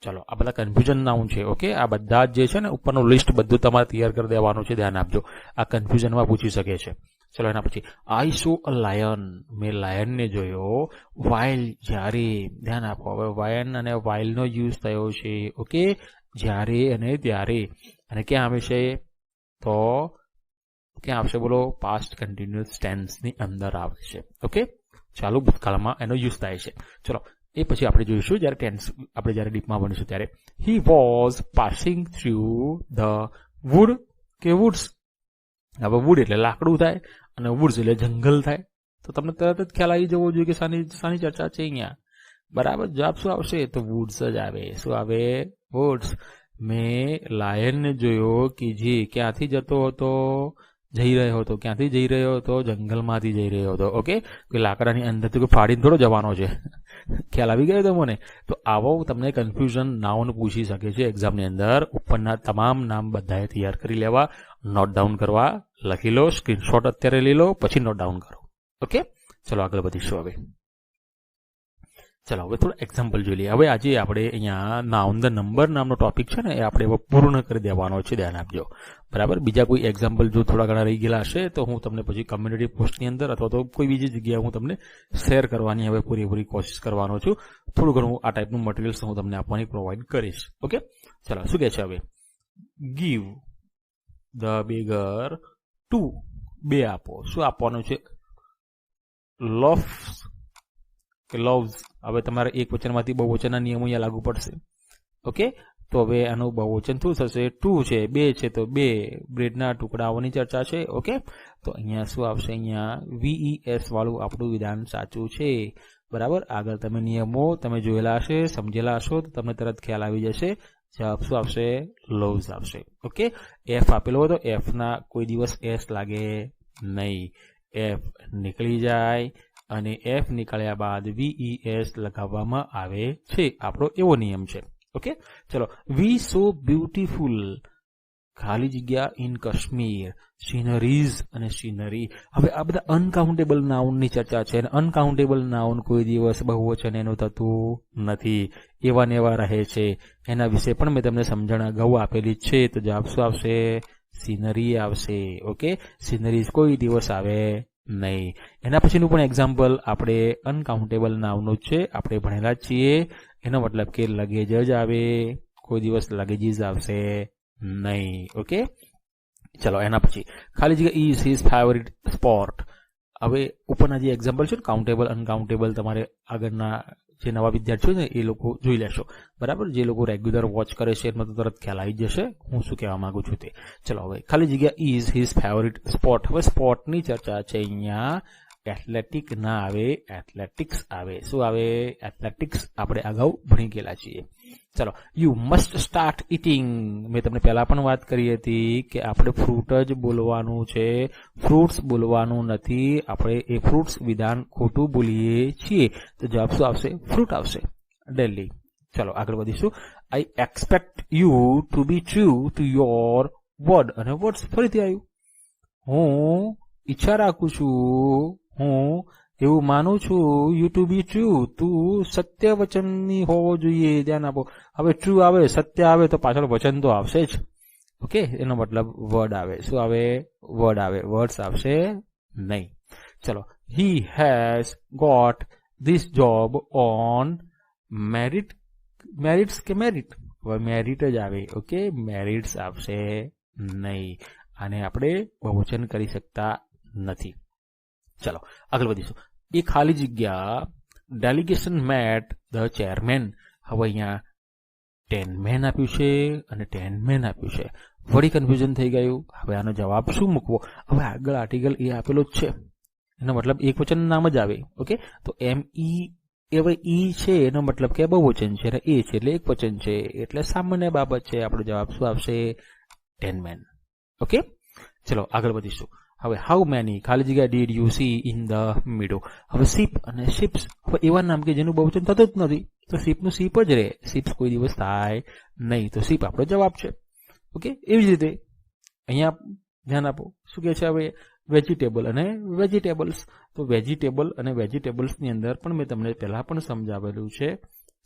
ચલો, આ બધા કન્ફ્યુઝન નાઉન છે. ઓકે, આ બધા જે છે ને ઉપરનું લિસ્ટ બધું તમારે તૈયાર કરી દેવાનું છે, ધ્યાન આપજો. આ કન્ફ્યુઝનમાં પૂછી શકે છે. ચલો એના પછી આઈ સો અ લાયન, મેં લાયનને જોયો. વાઇલ, જ્યારે, ધ્યાન આપો. હવે વાયન અને વાઇલનો યુઝ થયો છે. ઓકે, જ્યારે અને ત્યારે. અને ક્યાં આવે છે? તો ક્યાં આવશે બોલો? પાસ્ટ કન્ટિન્યુઅસ ટેન્સની અંદર આવે છે. ઓકે, ચાલુ ભૂતકાળમાં એનો યુઝ થાય છે. ચલો એ પછી આપણે જોઈશું જ્યારે ટેન્સ આપણે જ્યારે ડીપમાં ભણીશું ત્યારે. He was passing through the wood કે વુડ્સ. હવે વુડ એટલે લાકડું થાય અને વુડ્સ એટલે જંગલ થાય. તો તમને તરત જ ખ્યાલ આવી જવો જોઈએ કે શાની ચર્ચા છે અહીંયા, બરાબર? જવાબ શું આવશે? તો વુડ્સ જ આવે. શું આવે? વુડ્સ. મેં લાયનને જોયો કે જે ક્યાંથી જઈ રહ્યો હતો. ક્યાંથી જઈ રહ્યો હતો? જંગલમાંથી જઈ રહ્યો હતો. ઓકે, કોઈ લાકડાની અંદરથી કોઈ ફાડીને થોડો જવાનો છે. ખ્યાલ આવી ગયો તમને? તો આવો તમને કન્ફ્યુઝન નાઉન પૂછી શકે છે એક્ઝામની અંદર. ઉપરના તમામ નામ બધાએ તૈયાર કરી લેવા, નોટ ડાઉન કરવા, લખી લો, સ્ક્રીનશોટ અત્યારે લઈ લો, પછી નોટ ડાઉન કરો. ઓકે, ચલો આગળ વધીશું હવે. ચલો હવે થોડું એક્ઝામ્પલ જોઈ લઈએ. હવે આજે આપણે અહીંયા નાઉન ધ નંબર નામનો ટોપિક છે ને એ આપણે હવે પૂર્ણ કરી દેવાનો છે, ધ્યાન આપજો, બરાબર? બીજા કોઈ એક્ઝામ્પલ જો થોડા ઘણા રહી ગયેલા હશે તો હું તમને પછી કમ્યુનિટી પોસ્ટની અંદર અથવા તો કોઈ બીજી જગ્યાએ હું તમને શેર કરવાની હવે પૂરેપૂરી કોશિશ કરવાનો છું. થોડું ઘણું આ ટાઈપનું મટીરિયલ્સ હું તમને આપવાની પ્રોવાઈડ કરીશ. ઓકે, ચલો શું કહે છે હવે? ગીવ ધ બેગર ટુ, 2 આપો. શું આપવાનું છે? લોફ કે loves, હવે તમારે એક વચનમાંથી બહુવચનના નિયમો અહીંયા લાગુ પડશે. ઓકે, તો હવે આનું બહુવચન શું થશે? 2 છે, 2 છે તો 2 બ્રેડના ટુકડાઓની ચર્ચા છે. ઓકે, તો અહીંયા શું આવશે? અહીંયા VES વાળું આપણું વિધાન સાચું છે. બરાબર, આગળ તમે નિયમો તમે જોયેલા હશે, સમજેલા હશો તો તમને તરત ખ્યાલ આવી જશે. જવાબ શું આવશે? loves આવશે. ઓકે, F આપેલો હોય તો F ના કોઈ દિવસ S લાગે નહીં. F નીકળી જાય અને F નીકળ્યા બાદ VES લગાવવામાં આવે છે. આપણો એવો નિયમ છે. ઓકે, ચલો. વી સો બ્યુટીફુલ, ખાલી જગ્યા ઇન કાશ્મીર, સિનરીઝ અને સિનરી. હવે આ બધા અનકાઉન્ટેબલ નાઉનની ચર્ચા છે અને અનકાઉન્ટેબલ નાઉન કોઈ દિવસ બહુવચન એનું થતું નથી, એવા ને એવા રહે છે. એના વિશે પણ મેં તમને સમજણ અગાઉ આપેલી છે. તો જવાબ શું આવશે? સિનરી આવશે. ઓકે, સિનરીઝ કોઈ દિવસ આવે નહીં. એના પછીનું પણ એક્ઝામ્પલ આપણે અનકાઉન્ટેબલ નાઉનનું છે, આપણે ભણેલા છીએ. એનો મતલબ કે લગેજ જ આવે, કોઈ દિવસ લગેજીસ આવશે નહીં. ઓકે, ચલો. એના પછી ખાલી જગ્યા ઇઝ હિઝ ફેવરિટ સ્પોર્ટ. હવે ઉપરના જે એક્ઝામ્પલ છે કાઉન્ટેબલ અનકાઉન્ટેબલ, તમારે આગળના જે નવા વિદ્યાર્થીઓ છે એ લોકો જોઈ લેશો. બરાબર, જે લોકો રેગ્યુલર વોચ કરે છે એમાં તો તરત ખ્યાલ આવી જશે હું શું કહેવા માંગુ છું તે. ચલો, હવે ખાલી જગ્યા ઇઝ હિઝ ફેવરિટ સ્પોર્ટ. હવે સ્પોર્ટની ચર્ચા છે અહીંયા. એથ્લેટિક ના આવે, એથ્લેટિક્સ આવે. શું આવે? એથ્લેટિક્સ આપણે અગાઉ ભણી ગયેલા છીએ. ચલો, યુ મસ્ટ સ્ટાર્ટ ઇટિંગ. મેં તમને પહેલા પણ વાત કરી હતી કે આપણે ફ્રૂટ જ બોલવાનું છે, ફ્રૂટ્સ બોલવાનું નથી. આપણે એ ફ્રૂટ્સ વિધાન ખોટું બોલીએ છીએ. તો જવાબ શું આવશે? ફ્રૂટ આવશે. ડેલી. ચલો, આગળ વધીશું. I expect you to be true to your word. અને વર્ડ્સ ફરીથી આવ્યું. હું ઈચ્છા રાખું છું, હું એવું માનું છું, યુ ટુ બી ટ્રુ, તું સત્ય વચનની હોવો જોઈએ. ધ્યાન આપો. હવે ટ્રુ આવે, સત્ય આવે તો પાછળ વચન તો આવશે જ. ઓકે, એનો મતલબ વર્ડ આવે. શું આવે? વર્ડ આવે. વર્ડ્સ આવશે નહીં. ચલો, he has got this job on merit. Merits કે મેરિટ? હવે મેરિટ જ આવે. ઓકે, મેરિટ્સ આવશે નહીં. આને આપણે બહુવચન કરી શકતા નથી. ચલો, આગળ વધીશું. એ ખાલી જગ્યા ડેલિગેશન મેટ ધ ચેરમેન. હવે અહીંયા 10 મેન આપ્યું છે અને 10 મેન આપ્યું છે. વળી કન્ફ્યુઝન થઈ ગયું. હવે આનો જવાબ શું મૂકવો? હવે આગળ આર્ટિકલ એ આપેલો જ છે, એનો મતલબ એક વચન નામ જ આવે. ઓકે, તો ME હવે ઈ છે એનો મતલબ કે બહુવચન છે અને એ છે એટલે એક વચન છે, એટલે સામાન્ય બાબત છે. આપણો જવાબ શું આવશે? 10 મેન. ઓકે, ચલો આગળ વધીશું. હવે હાઉ મેની ખાલી જગ્યા did you C in the meadow. હવે શીપ અને શિપ્સ, હવે એવા નામ કે જેનું બહુવચન થતું જ નથી, તો શીપનું શીપ જ રહે. શીપ્સ કોઈ દિવસ થાય નહીં, તો શીપ આપણો જવાબ છે. ઓકે, એવી જ રીતે અહીંયા ધ્યાન આપો. શું કહે છે? હવે વેજીટેબલ અને વેજીટેબલ્સ. તો વેજીટેબલ અને વેજીટેબલ્સની અંદર પણ મેં તમને પહેલા પણ સમજાવેલું છે.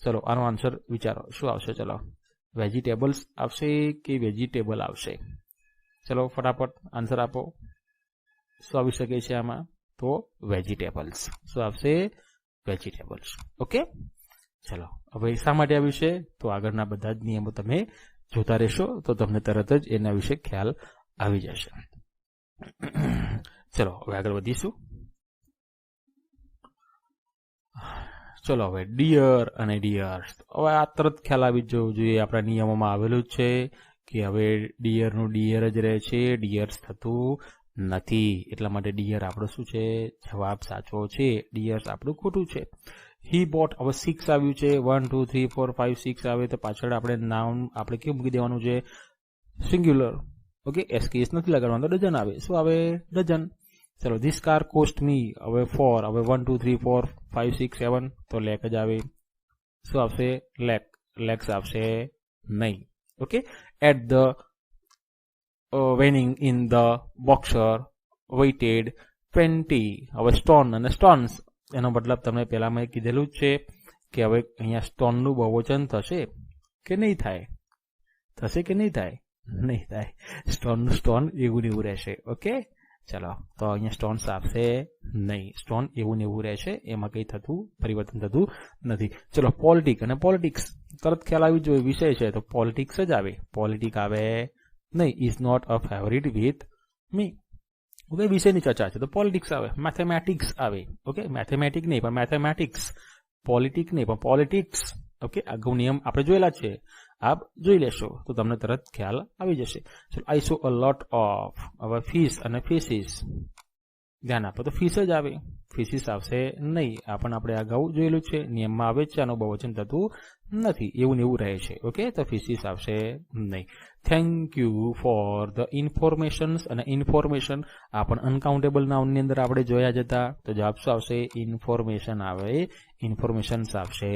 ચલો, આનો આન્સર વિચારો શું આવશે. ચલો, વેજીટેબલ્સ આવશે કે વેજીટેબલ આવશે? ચલો ફટાફટ આન્સર આપો. શું આવી શકે છે આમાં? તો વેજીટેબલ્સ. શું આવશે? વેજીટેબલ્સ. ઓકે, ચલો. હવે શા માટે આવ્યું છે? તો આગળના બધા જ નિયમો તમે જોતા રહેશો તો તમને તરત જ એના વિશે ખ્યાલ આવી જશે. ચલો, હવે આગળ વધીશું. ચલો, હવે ડિયર અને ડિયર્સ. હવે આ તરત ખ્યાલ આવી જવું જોઈએ. આપણા નિયમોમાં આવેલું જ છે કે હવે ડિયરનું ડિયર જ રહે છે, ડિયર્સ થતું નથી. એટલા માટે ડિયર આપણો શું છે? જવાબ સાચો છે. ડિયર્સ આપણું ખોટું છે. He bought. હવે 6 આવ્યું છે. 1 2 3 4 5 6 આવે તો પાછળ આપણે નાઉન આપણે કેવું મૂકી દેવાનું છે? સિંગ્યુલર. ઓકે, એસકેએસ નથી લગાડવાનું, તો ડઝન આવે. શું આવે? ડઝન. ચલો, ધીસ કાર કોસ્ટ મી. હવે 4. હવે 1 2 3 4 5 6 7 તો લેક જ આવે. શું આવશે? લેક. લેક્સ આવશે નહીં. Okay, at the winning in the boxer weighted 20. હવે સ્ટોન અને સ્ટોન્સ, એનો મતલબ તમને પહેલા મેં કીધેલું જ છે કે હવે અહીંયા સ્ટોનનું બહુવચન થશે કે નહીં થાય? થશે કે નહીં થાય? નહીં થાય. સ્ટોનનું સ્ટોન એવું ને એવું રહેશે. ઓકે, ચલો, તો અહીંયા સ્ટોન્સ આવશે નહીં. સ્ટોન એવું ને એવું રહેશે, એમાં કંઈ થતું પરિવર્તન થતું નથી. ચલો, પોલિટિક અને પોલિટિક્સ. તરત ખ્યાલ આવી જોઈએ વિષય છે તો પોલિટિક્સ જ આવે. પોલિટિક આવે નહીં. Is not a favourite with me. Okay, વિષયની ચર્ચા છે તો પોલિટિક્સ આવે. મેથેમેટિક્સ આવે. ઓકે, મેથેમેટિક નહીં પણ મેથેમેટિક્સ. પોલિટિક નહીં પણ પોલિટિક્સ. ઓકે, અગાઉ નિયમ આપણે જોયેલા છે, આપ જોઈ લેશો તો તમને તરત ખ્યાલ આવી જશે. ચલો, આઈ સો અ લોટ ઓફ. હવે ફિશ અને ફિશિસ, ધ્યાન આપો તો ફિશ જ આવે, ફિશિસ આવશે નહીં. આ પણ આપણે અગાઉ જોયેલું છે, નિયમમાં આવે છે, આનું બહુવચન થતું નથી, એવું ને એવું રહે છે. ઓકે, તો ફિશિસ આવશે નહીં. Thank you for the informations. અને ઇન્ફોર્મેશન આ પણ અનકાઉન્ટેબલ નાઉનની અંદર આપણે જોયા જતા, તો જવાબ શું આવશે? ઇન્ફોર્મેશન આવે, ઇન્ફોર્મેશન્સ આવશે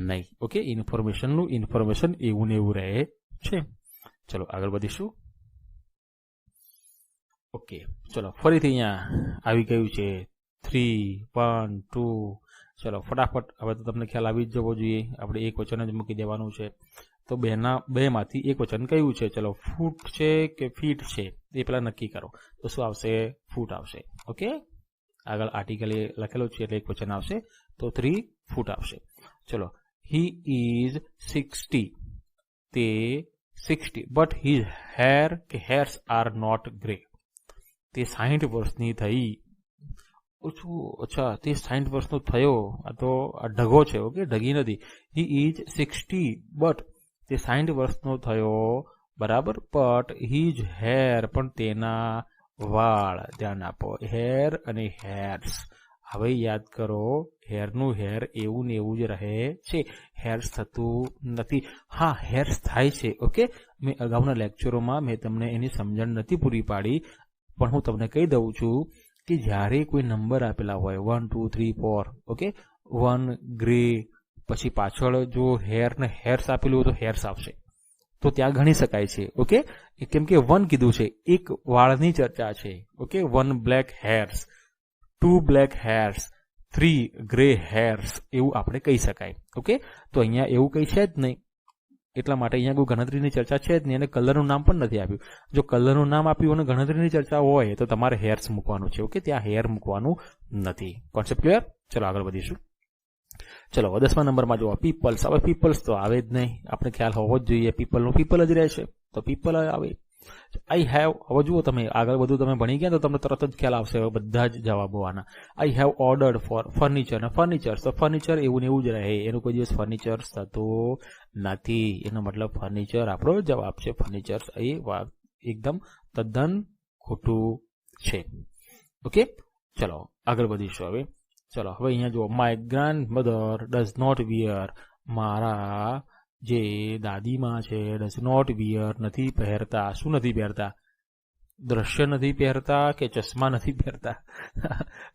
નહીં. ઓકે, ઇન્ફોર્મેશનનું ઇન્ફોર્મેશન એવું ને એવું રહે છે. ચલો આગળ વધીશું. ઓકે, ચલો ફરીથી અહીંયા આવી ગયું છે 3, 1, 2. ચલો ફટાફટ, હવે તો તમને ખ્યાલ આવી જ જવો જોઈએ. આપણે એક વચન જ મૂકી દેવાનું છે. તો બેમાંથી એક વચન કયું છે? ચલો, ફૂટ છે કે ફીટ છે એ પેલા નક્કી કરો. તો શું આવશે? ફૂટ આવશે. ઓકે, આગળ આર્ટિકલ લખેલો છે એટલે એક વચન આવશે, તો 3 ફૂટ આવશે. ચલો, હી ઇઝ 60. તે 60, but his hairs are not grey. તે 60 વર્ષની થઈ. અચ્છા, તે 60 વર્ષનો થયો. આ તો આ ઢગો છે. ઓકે, ઢગી નથી. હી ઇઝ 60, બટ તે 60 વર્ષનો થયો, બરાબર. બટ હિઝ હેર, પણ તેના વાળ. ધ્યાન આપો, હેર અને હેર્સ. હવે યાદ કરો, હેરનું હેર એવું ને એવું જ રહે છે, હેર્સ થતું નથી. હા, હેર્સ થાય છે. ઓકે, મેં અગાઉના લેક્ચરોમાં મેં તમને એની સમજણ નથી પૂરી પાડી, પણ હું તમને કહી દઉં છું કે જ્યારે કોઈ નંબર આપેલા હોય 1, 2, 3, 4, ઓકે, 1 ગ્રે, પછી પાછળ જો હેર ને હેર્સ આપેલું હોય તો હેર્સ આવશે, તો ત્યાં ગણી શકાય છે. ઓકે, કેમ કે 1 કીધું છે, એક વાળની ચર્ચા છે. Okay, 1 black hairs, 2 black hairs, 3 grey hairs, એવું આપણે કહી શકાય. ઓકે, તો અહીંયા એવું કંઈ છે જ નહીં, એટલા માટે અહીંયા કોઈ ગણતરીની ચર્ચા છે જ નહીં, અને કલરનું નામ પણ નથી આપ્યું. જો કલરનું નામ આપ્યું અને ગણતરીની ચર્ચા હોય તો તમારે હેર્સ મૂકવાનું છે. ઓકે, ત્યાં હેર મૂકવાનું નથી. Concept clear? ચલો આગળ વધીશું. ચલો 10મા નંબરમાં જુઓ, પીપલ્સ. હવે પીપલ્સ તો આવે જ નહીં, આપણે ખ્યાલ હોવો જ જોઈએ, પીપલનું પીપલ જ રહેશે, તો પીપલ આવે. આઈ હેવ, હવે જુઓ તમે આગળ બધું તમે ભણી ગયા તો તમને તરત જ ખ્યાલ આવશે બધા જ જવાબો આના. I have ordered four furniture. અને ફર્નિચર, તો ફર્નિચર એવું ને એવું જ રહે, એનું કોઈ દિવસ ફર્નિચર થતું નથી. એનો મતલબ ફર્નિચર આપણો જવાબ છે. ફર્નિચર એ એકદમ તદ્દન ખોટું છે. ઓકે, ચલો આગળ વધીશું હવે. ચલો હવે અહીંયા જુઓ, my grandmother does not wear. મારા જે દાદીમાં છે, ડઝ નોટ વિયર, નથી પહેરતા. શું નથી પહેરતા? દ્રશ્ય નથી પહેરતા કે ચશ્મા નથી પહેરતા?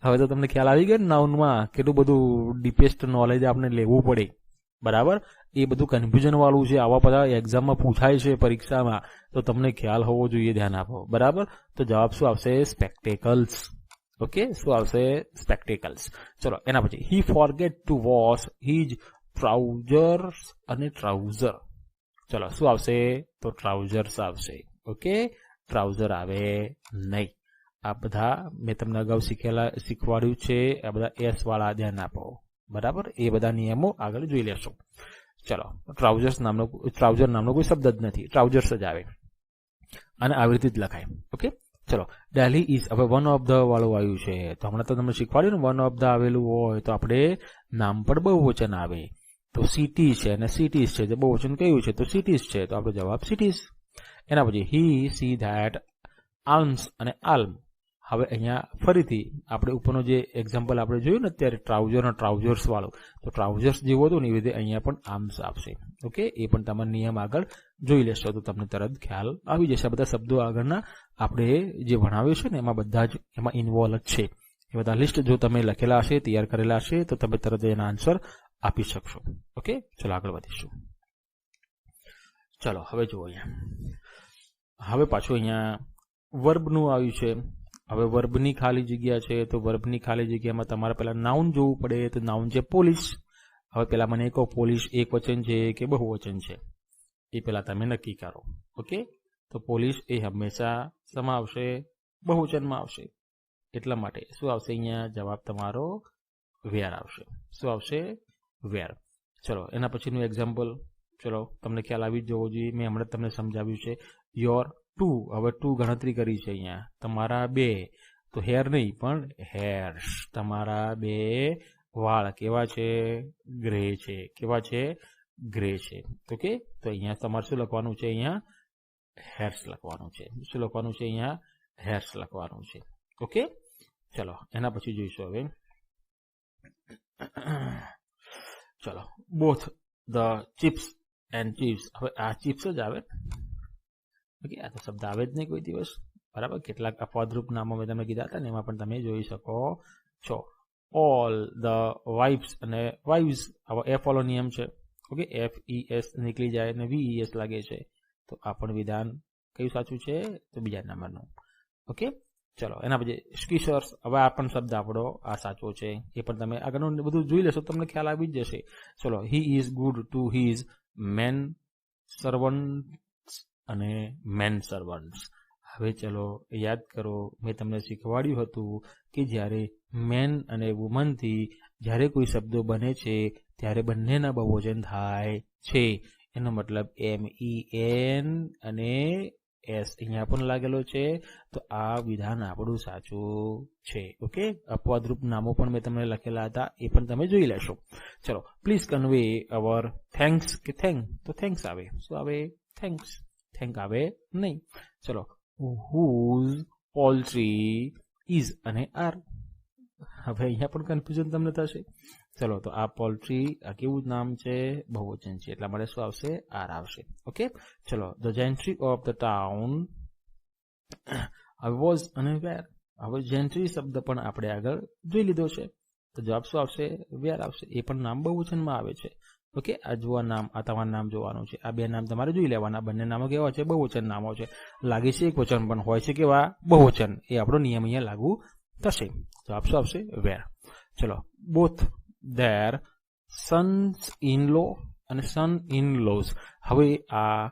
હવે તો તમને ખ્યાલ આવી ગયો નાઉનમાં કેટલું બધું ડીપેસ્ટ નોલેજ આપણે લેવું પડે, બરાબર. એ બધું કન્ફ્યુઝન વાળું છે, આવા બધા એક્ઝામમાં પૂછાય છે પરીક્ષામાં, તો તમને ખ્યાલ હોવો જોઈએ, ધ્યાન આપો, બરાબર. તો જવાબ શું આવશે? સ્પેક્ટેકલ્સ. ઓકે, શું આવશે? સ્પેક્ટેકલ્સ. ચલો એના પછી, he forget to wash his trousers. અને ટ્રાઉઝર, ચલો શું આવશે? તો ટ્રાઉઝર્સ આવશે. ઓકે, ટ્રાઉઝર આવે નહીં. આ બધા મેં તમને અગાઉ શીખવાડ્યું છે, આ બધા એસ વાળા ધ્યાન આપો, બરાબર. એ બધા નિયમો આગળ જોઈ લેશો. ચલો, ટ્રાઉઝર નામનો કોઈ શબ્દ જ નથી, ટ્રાઉઝર્સ જ આવે, અને આવી રીતે જ લખાય. ઓકે, ચલો, દિલ્હી ઇઝ. હવે વન ઓફ ધ વાળું આવ્યું છે, તો હમણાં તો તમને શીખવાડ્યું ને, વન ઓફ ધ આવેલું હોય તો આપણે નામ પર બહુવચન આવે. તો સિટી છે અને સિટીઝ છે, બહુવચન કયું છે? તો સિટીઝ છે, તો આપણો જવાબ સિટીઝ. એના પછી, હી સી ધેટ આલ્મ્સ અને આલ્મ. હવે અહીંયા ફરીથી આપણે ઉપરનો જે એક્ઝામ્પલ આપણે જોયું ને અત્યારે, ટ્રાઉઝર અને ટ્રાઉઝર્સ વાળું, તો ટ્રાઉઝર્સ જેવું હતું ને એવી રીતે અહીંયા પણ આર્મ્સ આવશે. ઓકે, એ પણ તમારા નિયમ આગળ જોઈ લેશો તો તમને તરત ખ્યાલ આવી જશે. બધા શબ્દો આગળના આપણે જે ભણાવ્યું છે ને એમાં બધા જ એમાં ઇન્વોલ્વ જ છે. એ બધા લિસ્ટ જો તમે લખેલા હશે, તૈયાર કરેલા હશે, તો તમે તરત એના આન્સર આપી શકશો. ઓકે, ચલો આગળ વધીશું. ચલો હવે જુઓ અહીંયા, હવે પાછું અહીંયા વર્બનું આવ્યું છે. હવે વર્બની ખાલી જગ્યા છે, તો વર્બની ખાલી જગ્યામાં તમારે પહેલા નાઉન જોવું પડે. તો નાઉન છે પોલીસ. હવે પેલા મને કહો, પોલીસ એક વચન છે કે બહુવચન છે? એ પેલા તમે નક્કી કરો. ઓકે, તો પોલીસ એ હંમેશા શેમાં આવશે? બહુવચનમાં આવશે. એટલા માટે શું આવશે અહીંયા? જવાબ તમારો વેર આવશે. શું આવશે? વેર. ચલો એના પછીનું એક્ઝામ્પલ, ચલો તમને ખ્યાલ આવી જ જવો જોઈએ, મેં હમણાં તમને સમજાવ્યું છે. યોર 2, હવે 2 ગણતરી કરી છે અહીંયા, તમારા 2, તો હેર નહીં પણ હેર્સ, તમારા 2 વાળ કેવા છે? ગ્રે છે. કેવા છે? ગ્રે છે. ઓકે, તો અહીંયા તમારે શું લખવાનું છે? અહીંયા હેર્સ લખવાનું છે. શું લખવાનું છે? અહીંયા હેર્સ લખવાનું છે. ઓકે, ચલો એના પછી જોઈશું હવે. ચલો, both the chips and chips. હવે આ ચિપ્સ જ આવે. ઓકે, આ તો શબ્દ આવે જ નહીં કોઈ દિવસ. બરાબર, કેટલાક અપવાદરૂપ નામો મેં તમને કીધા હતા ને, એમાં પણ તમે જોઈ શકો છો. ઓલ ધ વાઇફ્સ અને વાઇવ્સ, આવો એફ વાળો નિયમ છે. ઓકે, FES નીકળી જાય અને VES લાગે છે, તો આ પણ વિધાન કયું સાચું છે? તો બીજા નંબરનું. ઓકે, ચલો એના પછી સ્કીશર્સ. હવે આ પણ શબ્દ આપણો આ સાચો છે, એ પણ તમે આગળનું બધું જોઈ લેશો તમને ખ્યાલ આવી જ જશે. ચલો, he is good to his men servants અને મેન સર્વન્ટ્સ. હવે ચલો યાદ કરો, મેં તમને શીખવાડ્યું હતું કે જ્યારે મેન અને વુમનથી જ્યારે કોઈ શબ્દો બને છે ત્યારે બંનેના બહુવચન થાય છે. એનો મતલબ MEN અને S અહીંયા પણ લાગેલો છે, તો આ વિધાન આપણું સાચું છે. ઓકે, અપવાદરૂપ નામો પણ મેં તમને લખેલા હતા, એ પણ તમે જોઈ લેશો. ચલો, પ્લીઝ કન્વે અવર થેન્ક્સ. કે થેન્ક, તો થેન્ક્સ આવે. શું આવે? થેન્ક્સ. થેન્ક આવે નહીં. ચલો, whose poultry is અને are. હવે અહીંયા પણ કન્ફ્યુઝન તમને થશે. ચલો, તો આ પોલ્ટ્રી આ કેવું નામ છે? બહુવચન છે, એટલા માટે શું આવશે? આર આવશે. ઓકે, ચલો, ધ જેન્ટ્રી ઓફ ધ ટાઉન. હવે વોઝ અને વેર. હવે જેન્ટ્રી શબ્દ પણ આપણે આગળ જોઈ લીધો છે, તો જવાબ શું આવશે? વેર આવશે. એ પણ નામ બહુવચનમાં આવે છે. ઓકે, આ જોવા નામ, આ તમારું નામ જોવાનું છે. આ બે નામ તમારે જોઈ લેવાના. બંને નામો કેવા છે? બહુવચન નામો છે. લાગે છે એક વચન પણ હોય છે કેવા? બહુવચન. એ આપણો નિયમ અહીંયા લાગુ થશે. જવાબ શું આવશે? વેર. ચલો, both their sons in law અને સન ઇન લોઝ. હવે આ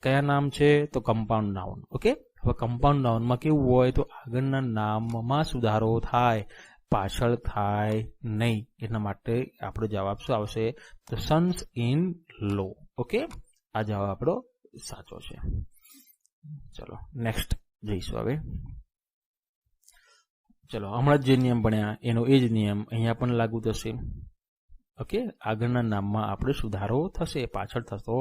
કયા નામ છે? તો કમ્પાઉન્ડ નાઉન. ઓકે, હવે કમ્પાઉન્ડ નાઉનમાં કેવું હોય? તો આગળના નામમાં સુધારો થાય, પાછળ થાય નહીં. એના માટે આપણો જવાબ શું આવશે? તો સન્સ ઇન લો. ઓકે, આ જવાબ આપણો સાચો છે. ચલો નેક્સ્ટ જઈશું હવે. ચલો, હમણાં જે નિયમ ભણ્યા એનો એ જ નિયમ અહીંયા પણ લાગુ થશે. ઓકે, આગળના નામમાં આપણે સુધારો થશે, પાછળ થતો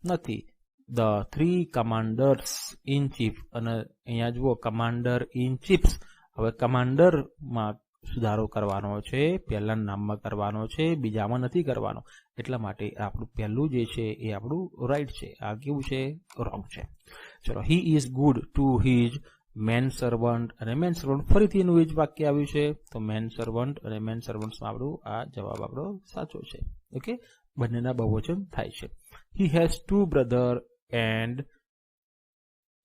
નથી. The 3 commanders in chief. અને અહીંયા જુઓ, કમાન્ડર ઇન ચીફ્સ. હવે કમાન્ડરમાં સુધારો કરવાનો છે, પહેલા નામમાં કરવાનો છે, બીજામાં નથી કરવાનો. એટલા માટે આપણું પહેલું જે છે એ આપણું રાઈટ છે, આ કેવું છે? રોંગ છે. ચલો, he is good to his man servant અને મેન સર્વન્ટ. ફરીથી એનું એ જ વાક્ય આવ્યું છે, તો મેન સર્વન્ટ અને મેન સર્વન્ટ્સમાં આપણું આ જવાબ આપણો સાચો છે. ઓકે, બંનેના બહુવચન થાય છે. હી હેઝ 2 બ્રધર એન્ડ,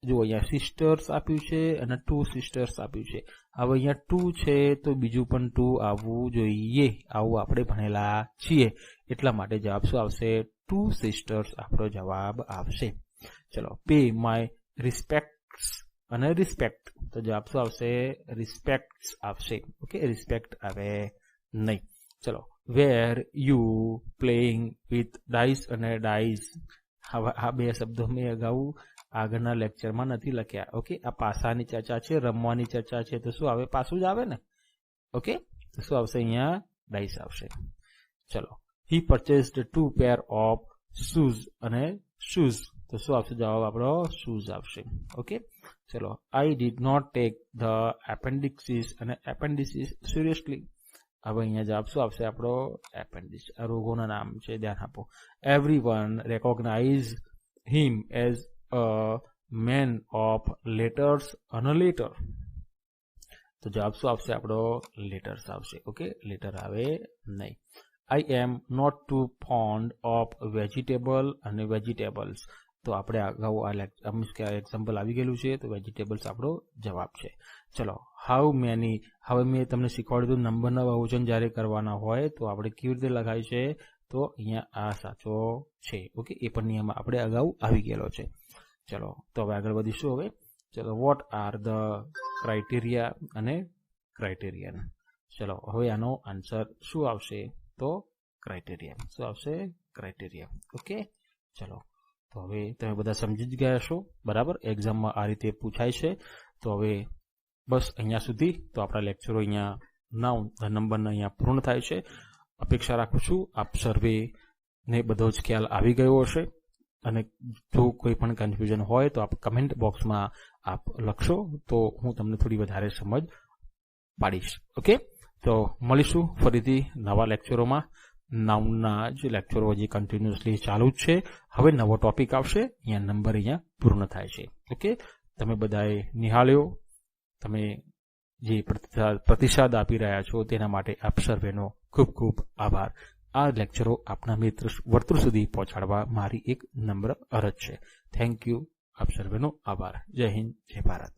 જો અહીંયા સિસ્ટર્સ આપ્યું છે અને 2 સિસ્ટર્સ આપ્યું છે. હવે અહીંયા 2 છે તો બીજું પણ 2 આવવું જોઈએ, આવું આપણે ભણેલા છીએ. એટલા માટે જવાબ શું આવશે? 2 સિસ્ટર્સ આપણો જવાબ આવશે. ચલો, પે માય રિસ્પેક્ટ્સ અને રિસ્પેક્ટ, તો જવાબ શું આવશે? રિસ્પેક્ટ્સ આવશે. ઓકે, રિસ્પેક્ટ આવે નહીં. ચલો, વેર યુ પ્લેઇંગ વિથ ડાઇસ અને ડાઇસ. હવે આ બે શબ્દો મેં અગાઉ આગળના લેક્ચરમાં નથી લખ્યા. ઓકે, આ પાસાની ચર્ચા છે, રમવાની ચર્ચા છે, તો શું આવે? પાસું જ આવે ને. ઓકે, તો શું આવશે? અહીંયા ડાઇસ આવશે. ચલો, he purchased 2 pair of shoes અને શૂઝ, તો શું આવશે? જવાબ આપણો શૂઝ આવશે. ઓકે, ચલો, I did not take the appendixes અને એપેન્ડિસિસ સિરિયસલી. હવે અહીંયા જવાબ શું આવશે આપણો? એપેન્ડિસ. આ રોગોના નામ છે, ધ્યાન આપો. Everyone recognise him as a man of letters અને લેટર, તો જવાબ શું આવશે આપણો? લેટર્સ આવશે. ઓકે, લેટર આવે નહીં. I am not too fond of vegetable અને વેજીટેબલ્સ, તો આપણે અગાઉ આ મીન્સ કે એક્ઝામ્પલ આવી ગયેલું છે, તો વેજીટેબલ્સ આપણો જવાબ છે. ચલો, હાઉ મેની. હવે મેં તમને શીખવાડ્યું હતું નંબરના બહુવચન જ્યારે કરવાના હોય તો આપણે કેવી રીતે લખાય છે, તો અહીંયા આ સાચો છે. ઓકે, એ પણ નિયમ આપણે અગાઉ આવી ગયેલો છે. ચલો, તો હવે આગળ વધીશું. હવે ચલો, વોટ આર ધ ક્રાઇટેરિયા અને ક્રાઇટેરિયન. ચલો, હવે આનો આન્સર શું આવશે? તો ક્રાઇટેરિયા. શું આવશે? ક્રાઇટેરિયા. ઓકે, ચલો, તો હવે તમે બધા સમજી જ ગયા છો, બરાબર? એક્ઝામમાં આ રીતે પૂછાય છે. તો હવે બસ અહીંયા સુધી તો આપણા લેક્ચરો અહીંયા નંબરના અહીંયા પૂર્ણ થાય છે. અપેક્ષા રાખું છું આપ સર્વેને બધો જ ખ્યાલ આવી ગયો હશે, અને જો કોઈ પણ કન્ફ્યુઝન હોય તો આપ કમેન્ટ બોક્સમાં આપ લખશો તો હું તમને થોડી વધારે સમજ પાડીશ. ઓકે, તો મળીશું ફરીથી નવા લેક્ચરોમાં. નાઉનના જ લેક્ચરો હજી કન્ટિન્યુઅસલી ચાલુ જ છે. હવે નવો ટોપિક આવશે, અહીંયા નંબર અહીંયા પૂર્ણ થાય છે. ઓકે, તમે બધાએ નિહાળ્યો, તમે જે પ્રતિસાદ આપી રહ્યા છો તેના માટે આપ સર્વેનો ખૂબ ખૂબ આભાર. આ લેક્ચરો આપના મિત્ર વર્તુળ સુધી પહોંચાડવા મારી એક નમ્ર અરજ છે. Thank you. આપ સર્વેનો આભાર. જય હિન્દ, જય ભારત.